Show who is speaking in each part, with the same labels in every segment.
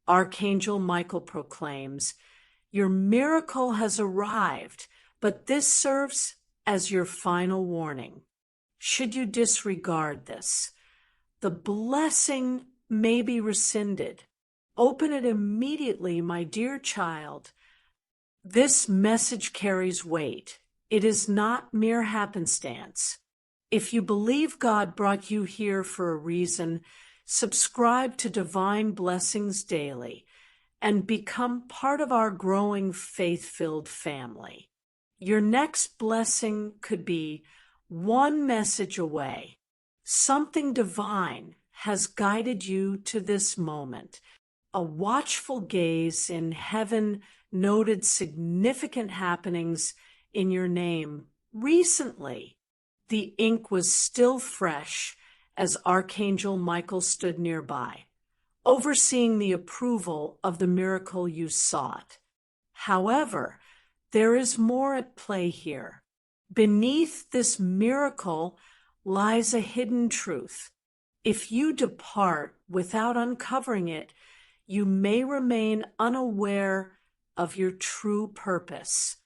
Speaker 1: Archangel Michael proclaims, "Your miracle has arrived, but this serves as your final warning. Should you disregard this, the blessing may be rescinded. Open it immediately, my dear child. This message carries weight. It is not mere happenstance. If you believe God brought you here for a reason, subscribe to Divine Blessings Daily and become part of our growing faith-filled family. Your next blessing could be one message away. Something divine has guided you to this moment. A watchful gaze in heaven noted significant happenings in your name recently. The ink was still fresh as Archangel Michael stood nearby, overseeing the approval of the miracle you sought. However, there is more at play here. Beneath this miracle lies a hidden truth. If you depart without uncovering it, you may remain unaware of your true purpose.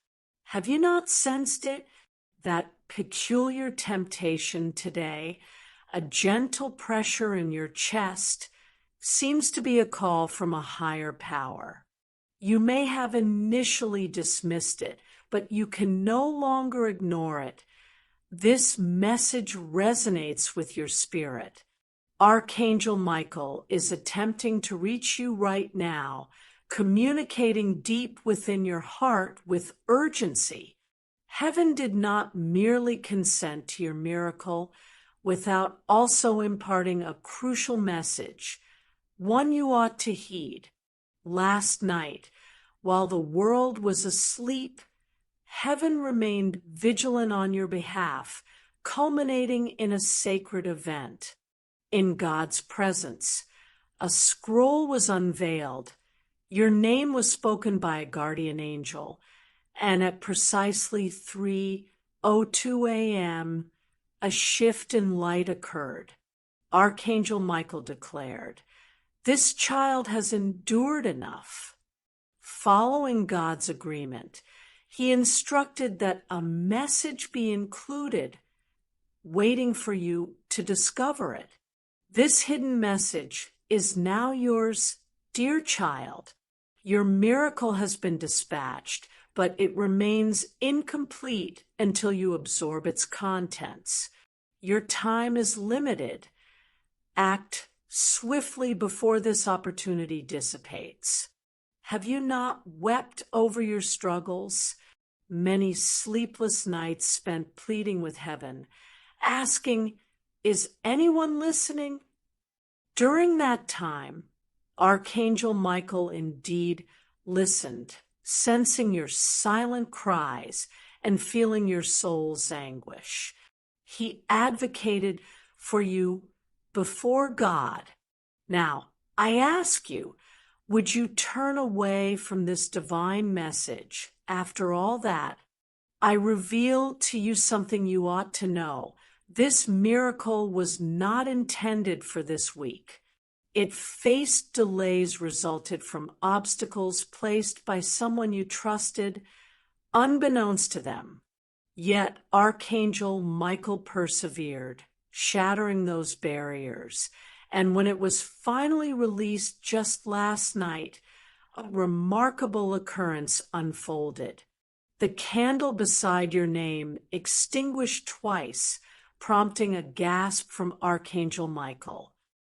Speaker 1: Have you not sensed it? That peculiar temptation today, a gentle pressure in your chest, seems to be a call from a higher power. You may have initially dismissed it, but you can no longer ignore it. This message resonates with your spirit. Archangel Michael is attempting to reach you right now, communicating deep within your heart with urgency. Heaven did not merely consent to your miracle without also imparting a crucial message, one you ought to heed. Last night, while the world was asleep, heaven remained vigilant on your behalf, culminating in a sacred event. In God's presence, a scroll was unveiled. Your name was spoken by a guardian angel, and at precisely 3:02 a.m., a shift in light occurred. Archangel Michael declared, "This child has endured enough." Following God's agreement, he instructed that a message be included, waiting for you to discover it. This hidden message is now yours, dear child. Your miracle has been dispatched, but it remains incomplete until you absorb its contents. Your time is limited. Act swiftly before this opportunity dissipates. Have you not wept over your struggles? Many sleepless nights spent pleading with heaven, asking, "Is anyone listening?" During that time, Archangel Michael indeed listened, sensing your silent cries and feeling your soul's anguish. He advocated for you before God. Now, I ask you, would you turn away from this divine message? After all that, I reveal to you something you ought to know. This miracle was not intended for this week. It faced delays resulted from obstacles placed by someone you trusted, unbeknownst to them. Yet Archangel Michael persevered, shattering those barriers. And when it was finally released just last night, a remarkable occurrence unfolded. The candle beside your name extinguished twice, prompting a gasp from Archangel Michael.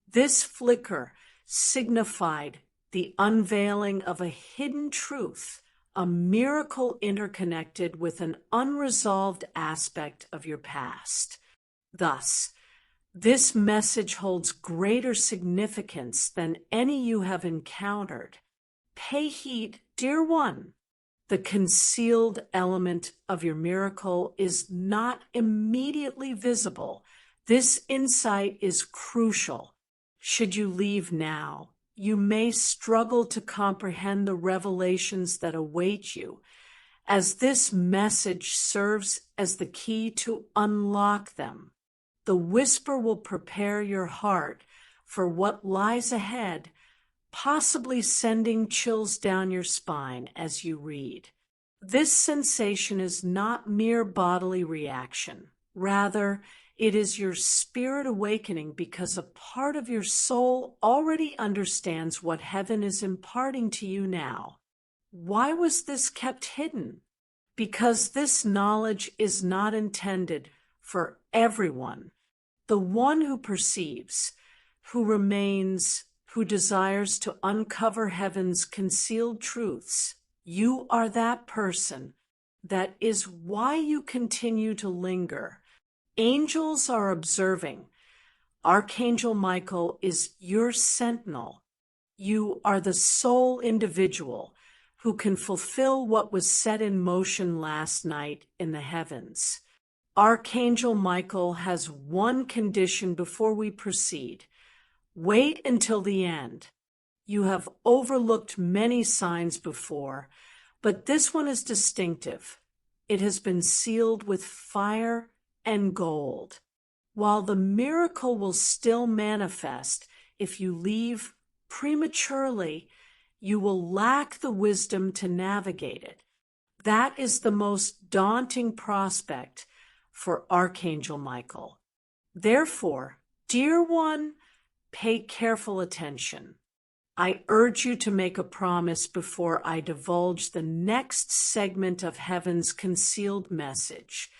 Speaker 1: This flicker signified the unveiling of a hidden truth, a miracle interconnected with an unresolved aspect of your past. Thus, this message holds greater significance than any you have encountered. Pay heed, dear one. The concealed element of your miracle is not immediately visible. This insight is crucial. Should you leave now, you may struggle to comprehend the revelations that await you, as this message serves as the key to unlock them. The whisper will prepare your heart for what lies ahead, possibly sending chills down your spine as you read. This sensation is not mere bodily reaction. Rather, it is your spirit awakening because a part of your soul already understands what heaven is imparting to you now. Why was this kept hidden? Because this knowledge is not intended for everyone. The one who perceives, who remains, who desires to uncover heaven's concealed truths, you are that person. That is why you continue to linger. Angels are observing. Archangel Michael is your sentinel. You are the sole individual who can fulfill what was set in motion last night in the heavens. Archangel Michael has one condition before we proceed. Wait until the end. You have overlooked many signs before, but this one is distinctive. It has been sealed with fire and gold. While the miracle will still manifest if you leave prematurely, you will lack the wisdom to navigate it. That is the most daunting prospect for Archangel Michael. Therefore, dear one, pay careful attention. I urge you to make a promise before I divulge the next segment of heaven's concealed message.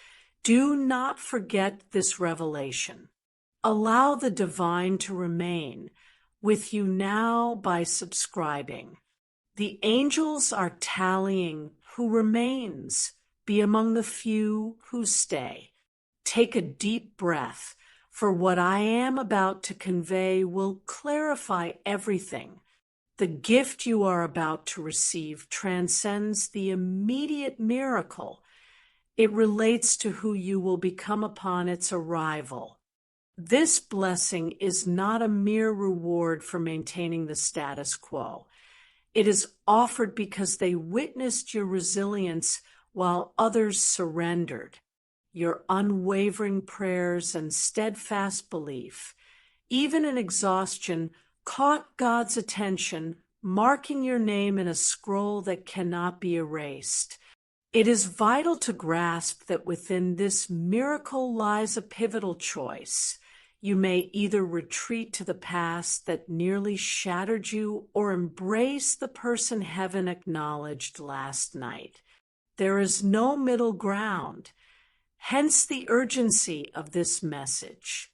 Speaker 1: Do not forget this revelation. Allow the divine to remain with you now by subscribing. The angels are tallying who remains. Be among the few who stay. Take a deep breath, for what I am about to convey will clarify everything. The gift you are about to receive transcends the immediate miracle. It relates to who you will become upon its arrival. This blessing is not a mere reward for maintaining the status quo. It is offered because they witnessed your resilience while others surrendered. Your unwavering prayers and steadfast belief, even in exhaustion, caught God's attention, marking your name in a scroll that cannot be erased. It is vital to grasp that within this miracle lies a pivotal choice. You may either retreat to the past that nearly shattered you or embrace the person heaven acknowledged last night. There is no middle ground, hence the urgency of this message.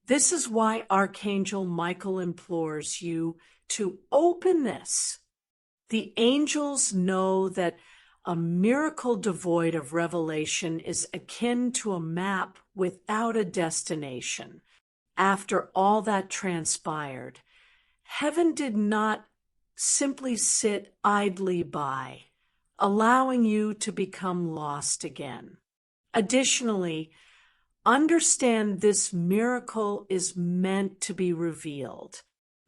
Speaker 1: This is why Archangel Michael implores you to open this. The angels know that a miracle devoid of revelation is akin to a map without a destination. After all that transpired, heaven did not simply sit idly by, allowing you to become lost again. Additionally, understand this miracle is meant to be revealed.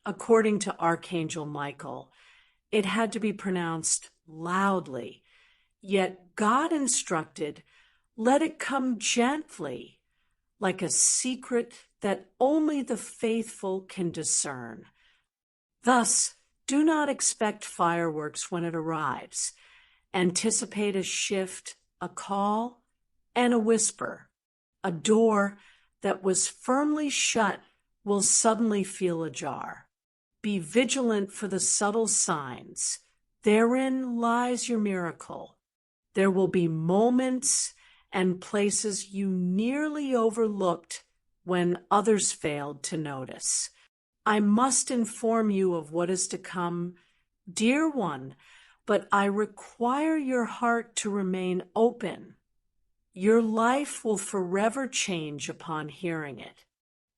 Speaker 1: According to Archangel Michael, it had to be pronounced loudly, yet God instructed, let it come gently, like a secret that only the faithful can discern. Thus, do not expect fireworks when it arrives. Anticipate a shift, a call, and a whisper. A door that was firmly shut will suddenly feel ajar. Be vigilant for the subtle signs. Therein lies your miracle. There will be moments and places you nearly overlooked when others failed to notice. I must inform you of what is to come, dear one, but I require your heart to remain open. Your life will forever change upon hearing it.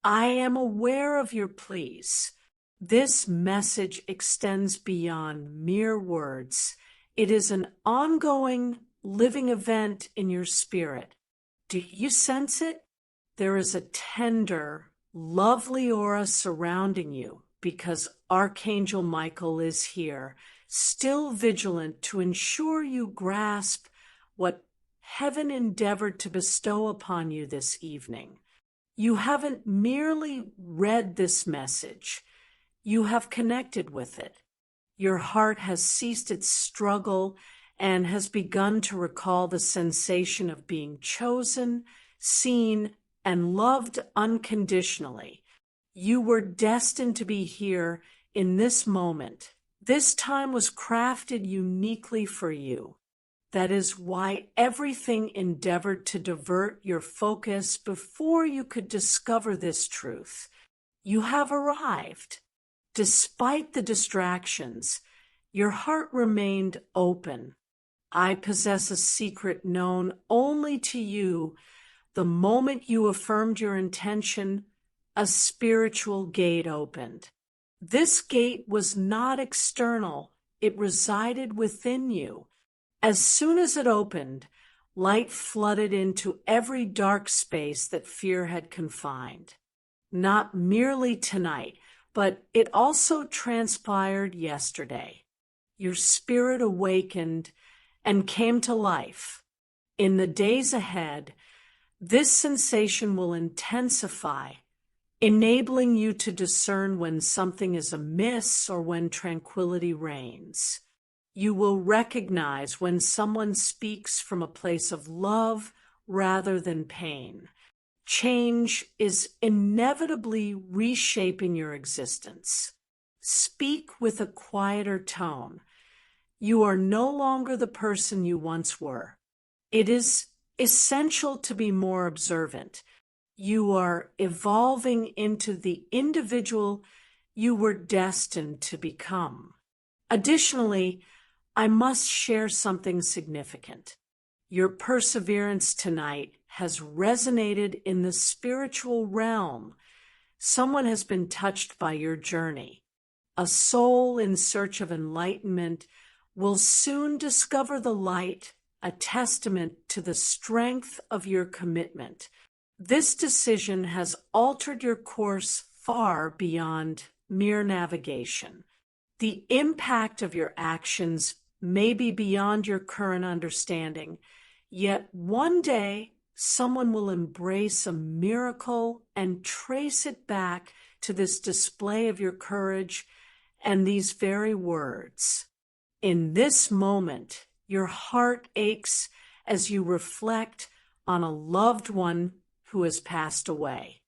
Speaker 1: I am aware of your pleas. This message extends beyond mere words. It is an ongoing, living event in your spirit. Do you sense it? There is a tender, lovely aura surrounding you because Archangel Michael is here, still vigilant to ensure you grasp what heaven endeavored to bestow upon you this evening. You haven't merely read this message. You have connected with it. Your heart has ceased its struggle and has begun to recall the sensation of being chosen, seen, and loved unconditionally. You were destined to be here in this moment. This time was crafted uniquely for you. That is why everything endeavored to divert your focus before you could discover this truth. You have arrived. Despite the distractions, your heart remained open. I possess a secret known only to you. The moment you affirmed your intention, a spiritual gate opened. This gate was not external. It resided within you. As soon as it opened, light flooded into every dark space that fear had confined. Not merely tonight, but it also transpired yesterday. Your spirit awakened and came to life. In the days ahead, this sensation will intensify, enabling you to discern when something is amiss or when tranquility reigns. You will recognize when someone speaks from a place of love rather than pain. Change is inevitably reshaping your existence. Speak with a quieter tone. You are no longer the person you once were. It is essential to be more observant. You are evolving into the individual you were destined to become. Additionally, I must share something significant. Your perseverance tonight has resonated in the spiritual realm. Someone has been touched by your journey. A soul in search of enlightenment will soon discover the light, a testament to the strength of your commitment. This decision has altered your course far beyond mere navigation. The impact of your actions may be beyond your current understanding, yet one day someone will embrace a miracle and trace it back to this display of your courage and these very words. In this moment, your heart aches as you reflect on a loved one who has passed away.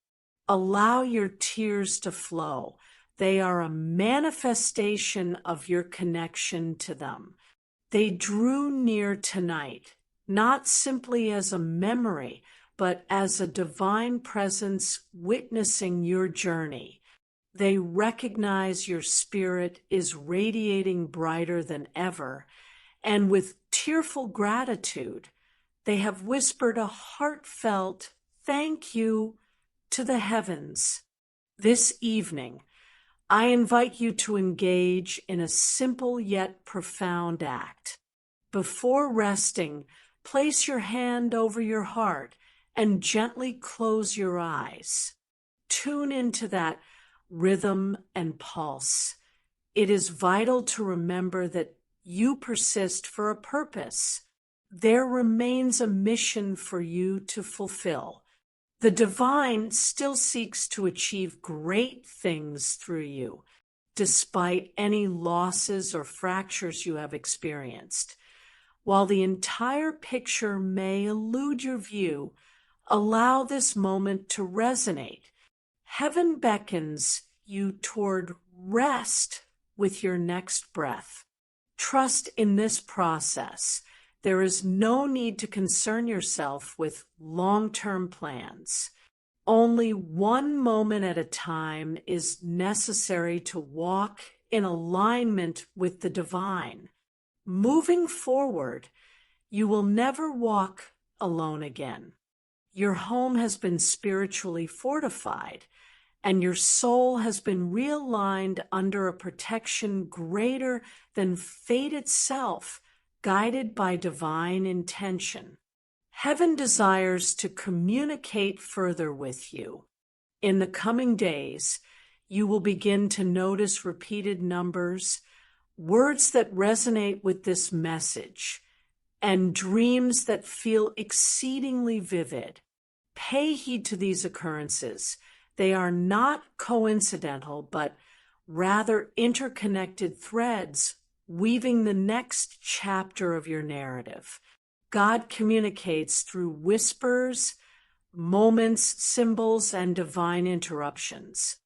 Speaker 1: Allow your tears to flow. They are a manifestation of your connection to them. They drew near tonight, not simply as a memory, but as a divine presence witnessing your journey. They recognize your spirit is radiating brighter than ever, and with tearful gratitude, they have whispered a heartfelt thank you to the heavens. This evening, I invite you to engage in a simple yet profound act. Before resting, place your hand over your heart and gently close your eyes. Tune into that rhythm and pulse. It is vital to remember that you persist for a purpose. There remains a mission for you to fulfill. The divine still seeks to achieve great things through you, despite any losses or fractures you have experienced. While the entire picture may elude your view, allow this moment to resonate. Heaven beckons you toward rest with your next breath. Trust in this process. There is no need to concern yourself with long-term plans. Only one moment at a time is necessary to walk in alignment with the divine. Moving forward, you will never walk alone again. Your home has been spiritually fortified, and your soul has been realigned under a protection greater than fate itself, guided by divine intention. Heaven desires to communicate further with you. In the coming days, you will begin to notice repeated numbers, words that resonate with this message, and dreams that feel exceedingly vivid. Pay heed to these occurrences. They are not coincidental, but rather interconnected threads weaving the next chapter of your narrative. God communicates through whispers, moments, symbols, and divine interruptions.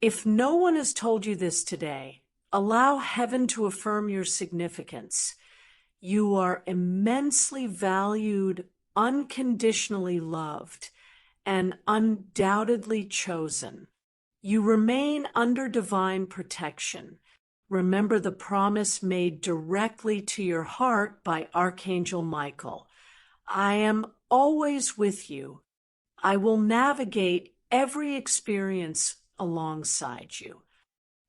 Speaker 1: If no one has told you this today, allow heaven to affirm your significance. You are immensely valued, unconditionally loved, and undoubtedly chosen. You remain under divine protection. Remember the promise made directly to your heart by Archangel Michael. I am always with you. I will navigate every experience alongside you.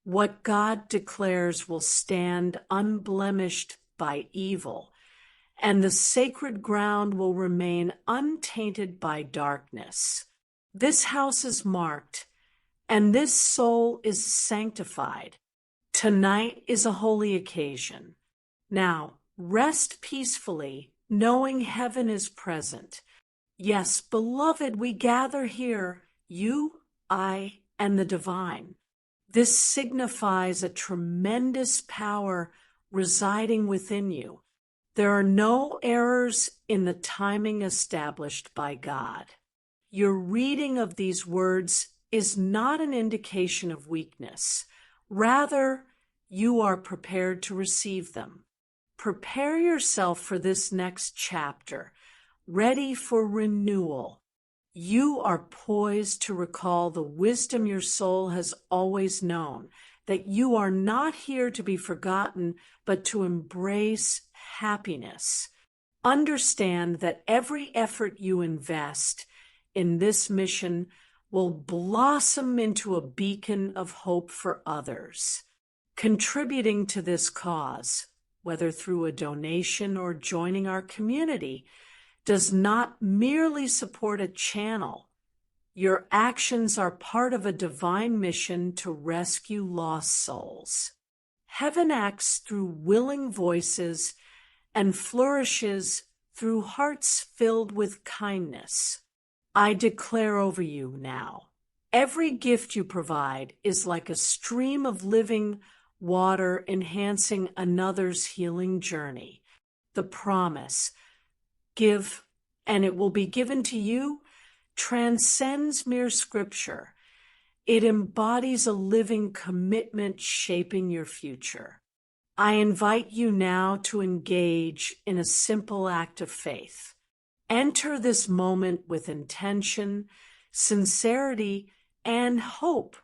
Speaker 1: What God declares will stand unblemished by evil, and the sacred ground will remain untainted by darkness. This house is marked, and this soul is sanctified. Tonight is a holy occasion. Now, rest peacefully, knowing heaven is present. Yes, beloved, we gather here, you, I, and the divine. This signifies a tremendous power residing within you. There are no errors in the timing established by God. Your reading of these words is not an indication of weakness. Rather, you are prepared to receive them. Prepare yourself for this next chapter, ready for renewal. You are poised to recall the wisdom your soul has always known, that you are not here to be forgotten, but to embrace happiness. Understand that every effort you invest in this mission will blossom into a beacon of hope for others. Contributing to this cause, whether through a donation or joining our community, does not merely support a channel. Your actions are part of a divine mission to rescue lost souls. Heaven acts through willing voices and flourishes through hearts filled with kindness. I declare over you now, every gift you provide is like a stream of living water enhancing another's healing journey. The promise, give, and it will be given to you, transcends mere scripture. It embodies a living commitment shaping your future. I invite you now to engage in a simple act of faith. Enter this moment with intention, sincerity, and hope.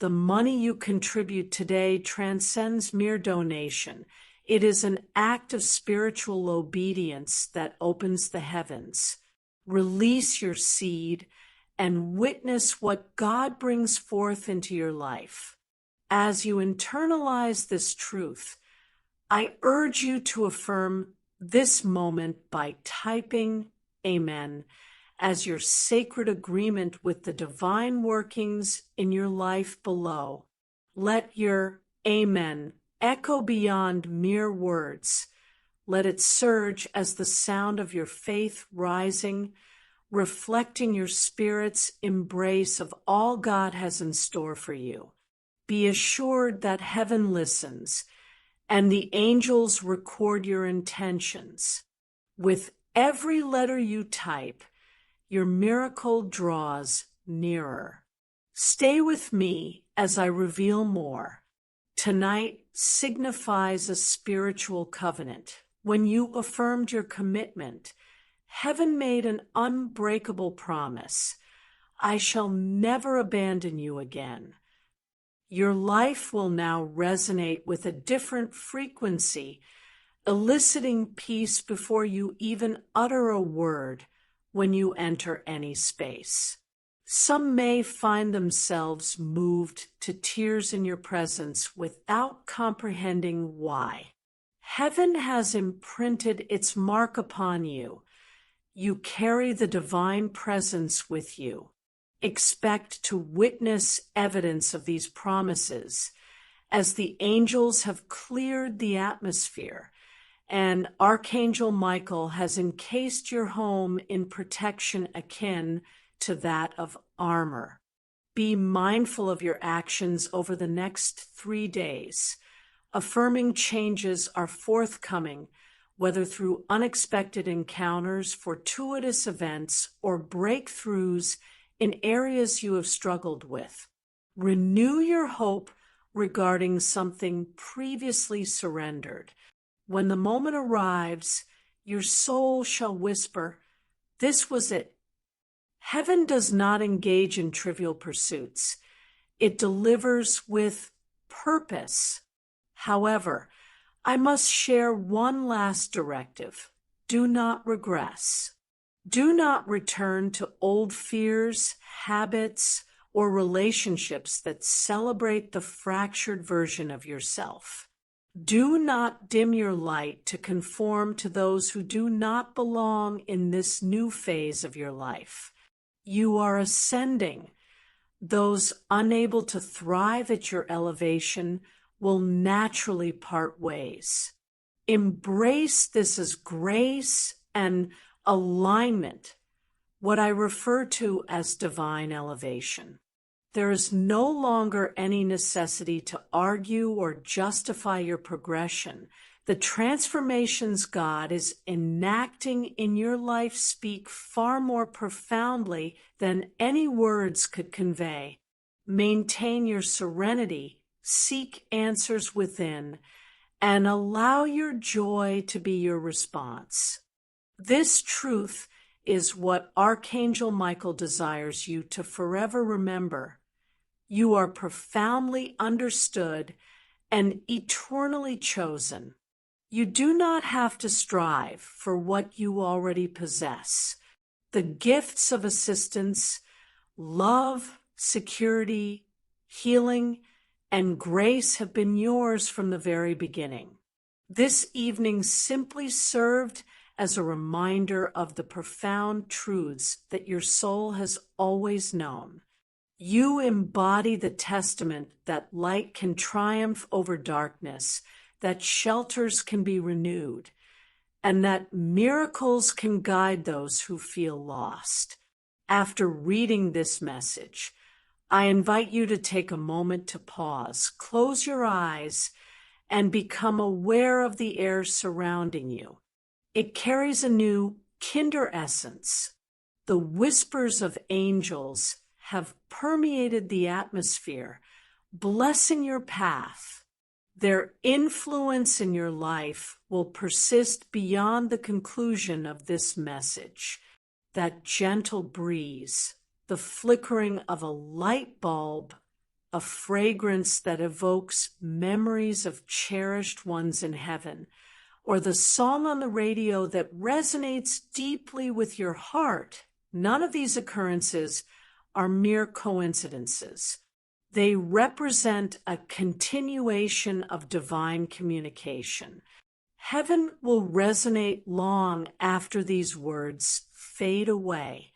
Speaker 1: The money you contribute today transcends mere donation. It is an act of spiritual obedience that opens the heavens. Release your seed and witness what God brings forth into your life. As you internalize this truth, I urge you to affirm this moment by typing Amen as your sacred agreement with the divine workings in your life below. Let your Amen echo beyond mere words. Let it surge as the sound of your faith rising, reflecting your spirit's embrace of all God has in store for you. Be assured that heaven listens, and the angels record your intentions. With every letter you type, your miracle draws nearer. Stay with me as I reveal more. Tonight signifies a spiritual covenant. When you affirmed your commitment, heaven made an unbreakable promise. I shall never abandon you again. Your life will now resonate with a different frequency, eliciting peace before you even utter a word when you enter any space. Some may find themselves moved to tears in your presence without comprehending why. Heaven has imprinted its mark upon you. You carry the divine presence with you. Expect to witness evidence of these promises as the angels have cleared the atmosphere and Archangel Michael has encased your home in protection akin to that of armor. Be mindful of your actions over the next 3 days. Affirming changes are forthcoming, whether through unexpected encounters, fortuitous events, or breakthroughs in areas you have struggled with. Renew your hope regarding something previously surrendered. When the moment arrives, your soul shall whisper, "This was it." Heaven does not engage in trivial pursuits. It delivers with purpose. However, I must share one last directive. Do not regress. Do not return to old fears, habits, or relationships that celebrate the fractured version of yourself. Do not dim your light to conform to those who do not belong in this new phase of your life. You are ascending. Those unable to thrive at your elevation will naturally part ways. Embrace this as grace and alignment, what I refer to as divine elevation. There is no longer any necessity to argue or justify your progression. The transformations God is enacting in your life speak far more profoundly than any words could convey. Maintain your serenity, seek answers within, and allow your joy to be your response. This truth is what Archangel Michael desires you to forever remember. You are profoundly understood and eternally chosen. You do not have to strive for what you already possess. The gifts of assistance, love, security, healing, and grace have been yours from the very beginning. This evening simply served as a reminder of the profound truths that your soul has always known. You embody the testament that light can triumph over darkness, that shelters can be renewed, and that miracles can guide those who feel lost. After reading this message, I invite you to take a moment to pause, close your eyes, and become aware of the air surrounding you. It carries a new kinder essence. The whispers of angels have permeated the atmosphere, blessing your path. Their influence in your life will persist beyond the conclusion of this message. That gentle breeze, the flickering of a light bulb, a fragrance that evokes memories of cherished ones in heaven, or the song on the radio that resonates deeply with your heart. None of these occurrences are mere coincidences. They represent a continuation of divine communication. Heaven will resonate long after these words fade away.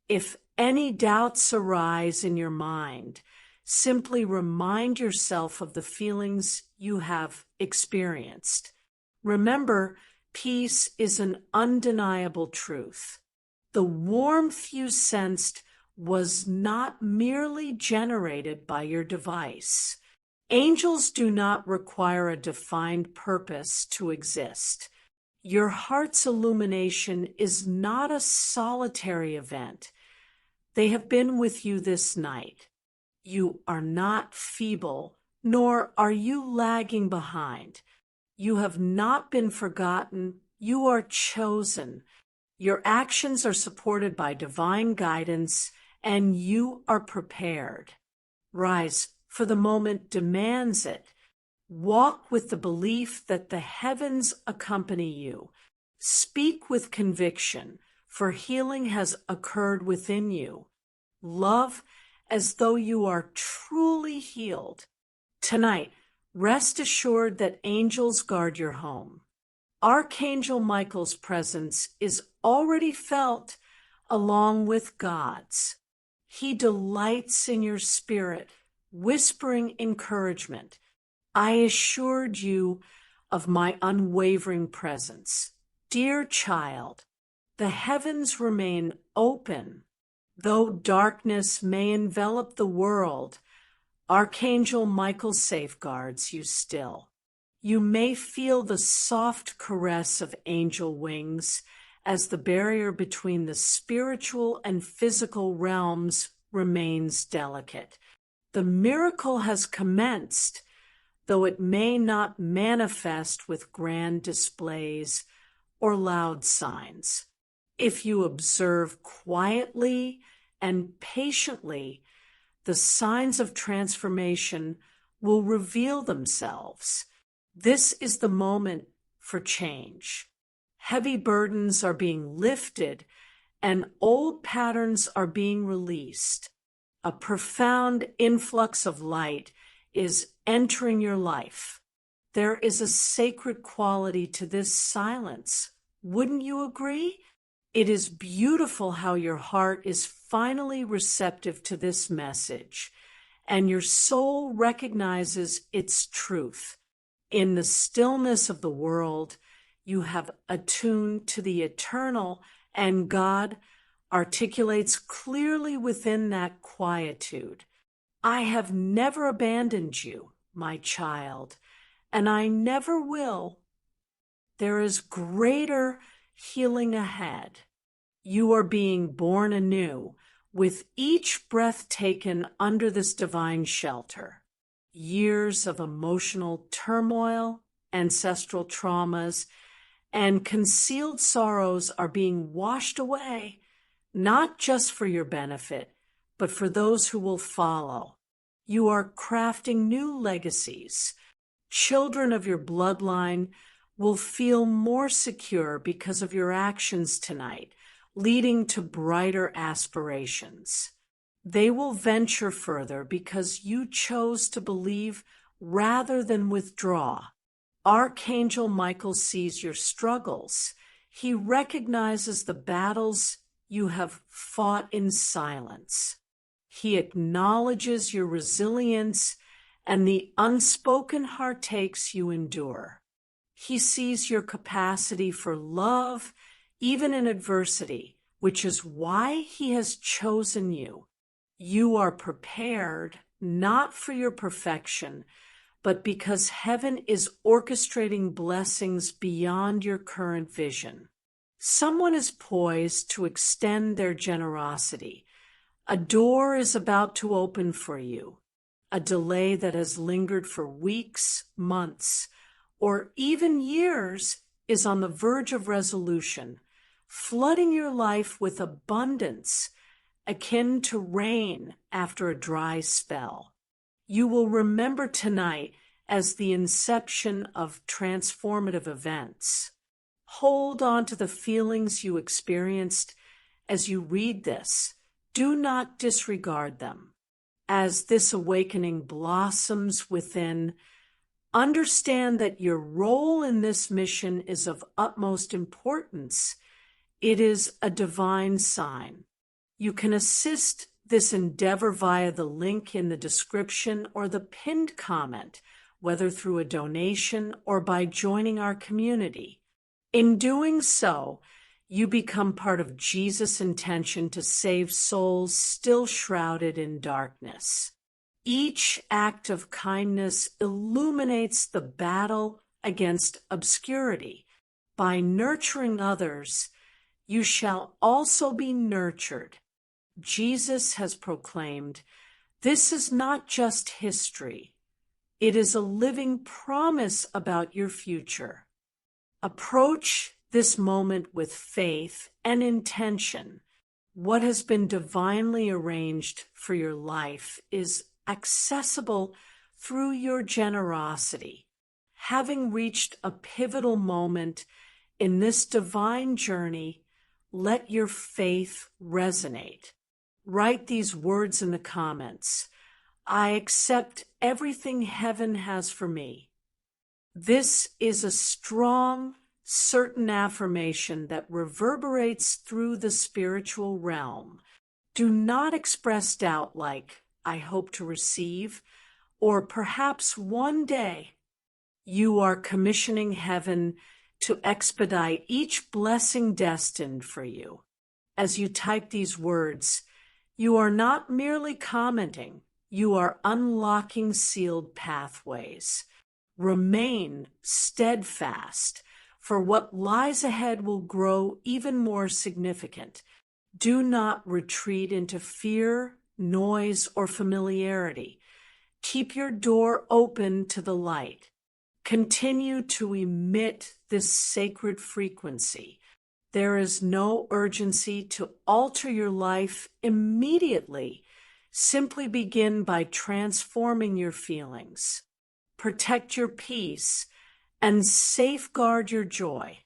Speaker 1: If any doubts arise in your mind, simply remind yourself of the feelings you have experienced. Remember, peace is an undeniable truth. The warmth you sensed was not merely generated by your device. Angels do not require a defined purpose to exist. Your heart's illumination is not a solitary event. They have been with you this night. You are not feeble, nor are you lagging behind. You have not been forgotten. You are chosen. Your actions are supported by divine guidance, and you are prepared. Rise, for the moment demands it. Walk with the belief that the heavens accompany you. Speak with conviction, for healing has occurred within you. Love as though you are truly healed. Tonight, rest assured that angels guard your home. Archangel Michael's presence is already felt along with God's. He delights in your spirit, whispering encouragement. I assured you of my unwavering presence. Dear child, the heavens remain open. Though darkness may envelop the world, Archangel Michael safeguards you still. You may feel the soft caress of angel wings as the barrier between the spiritual and physical realms remains delicate. The miracle has commenced, though it may not manifest with grand displays or loud signs. If you observe quietly and patiently, the signs of transformation will reveal themselves. This is the moment for change. Heavy burdens are being lifted and old patterns are being released. A profound influx of light is entering your life. There is a sacred quality to this silence. Wouldn't you agree? It is beautiful how your heart is finally receptive to this message, and your soul recognizes its truth. In the stillness of the world, you have attuned to the eternal, and God articulates clearly within that quietude. I have never abandoned you, my child, and I never will. There is greater healing ahead. You are being born anew with each breath taken under this divine shelter. Years of emotional turmoil, ancestral traumas, and concealed sorrows are being washed away, not just for your benefit, but for those who will follow. You are crafting new legacies. Children of your bloodline will feel more secure because of your actions tonight, leading to brighter aspirations. They will venture further because you chose to believe rather than withdraw. Archangel Michael sees your struggles. He recognizes the battles you have fought in silence. He acknowledges your resilience and the unspoken heartaches you endure. He sees your capacity for love, even in adversity, which is why he has chosen you. You are prepared not for your perfection, but because heaven is orchestrating blessings beyond your current vision. Someone is poised to extend their generosity. A door is about to open for you. A delay that has lingered for weeks, months, or even years is on the verge of resolution, flooding your life with abundance, akin to rain after a dry spell. You will remember tonight as the inception of transformative events. Hold on to the feelings you experienced as you read this. Do not disregard them. As this awakening blossoms within, understand that your role in this mission is of utmost importance. It is a divine sign. You can assist this endeavor via the link in the description or the pinned comment, whether through a donation or by joining our community. In doing so, you become part of Jesus' intention to save souls still shrouded in darkness. Each act of kindness illuminates the battle against obscurity. By nurturing others, you shall also be nurtured. Jesus has proclaimed, this is not just history. It is a living promise about your future. Approach this moment with faith and intention. What has been divinely arranged for your life is accessible through your generosity. Having reached a pivotal moment in this divine journey, let your faith resonate. Write these words in the comments. I accept everything heaven has for me. This is a strong, certain affirmation that reverberates through the spiritual realm. Do not express doubt like, I hope to receive, or perhaps one day. You are commissioning heaven to expedite each blessing destined for you. As you type these words, You are not merely commenting, you are unlocking sealed pathways. Remain steadfast, for what lies ahead will grow even more significant. Do not retreat into fear, noise, or familiarity. Keep your door open to the light. Continue to emit this sacred frequency. There is no urgency to alter your life immediately. Simply begin by transforming your feelings. Protect your peace and safeguard your joy.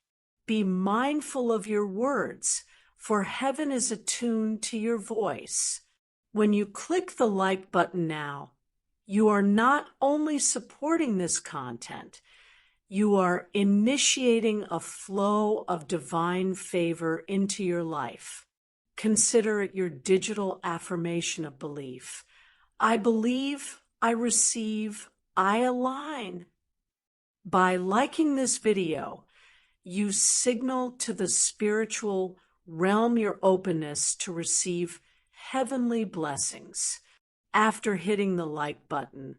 Speaker 1: Be mindful of your words, for heaven is attuned to your voice. When you click the like button now, you are not only supporting this content, you are initiating a flow of divine favor into your life. Consider it your digital affirmation of belief. I believe, I receive, I align. By liking this video, you signal to the spiritual realm your openness to receive heavenly blessings. After hitting the like button,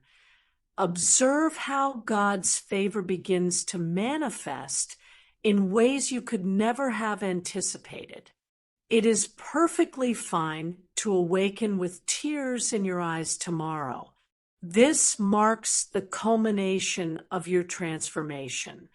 Speaker 1: observe how God's favor begins to manifest in ways you could never have anticipated. It is perfectly fine to awaken with tears in your eyes tomorrow. This marks the culmination of your transformation.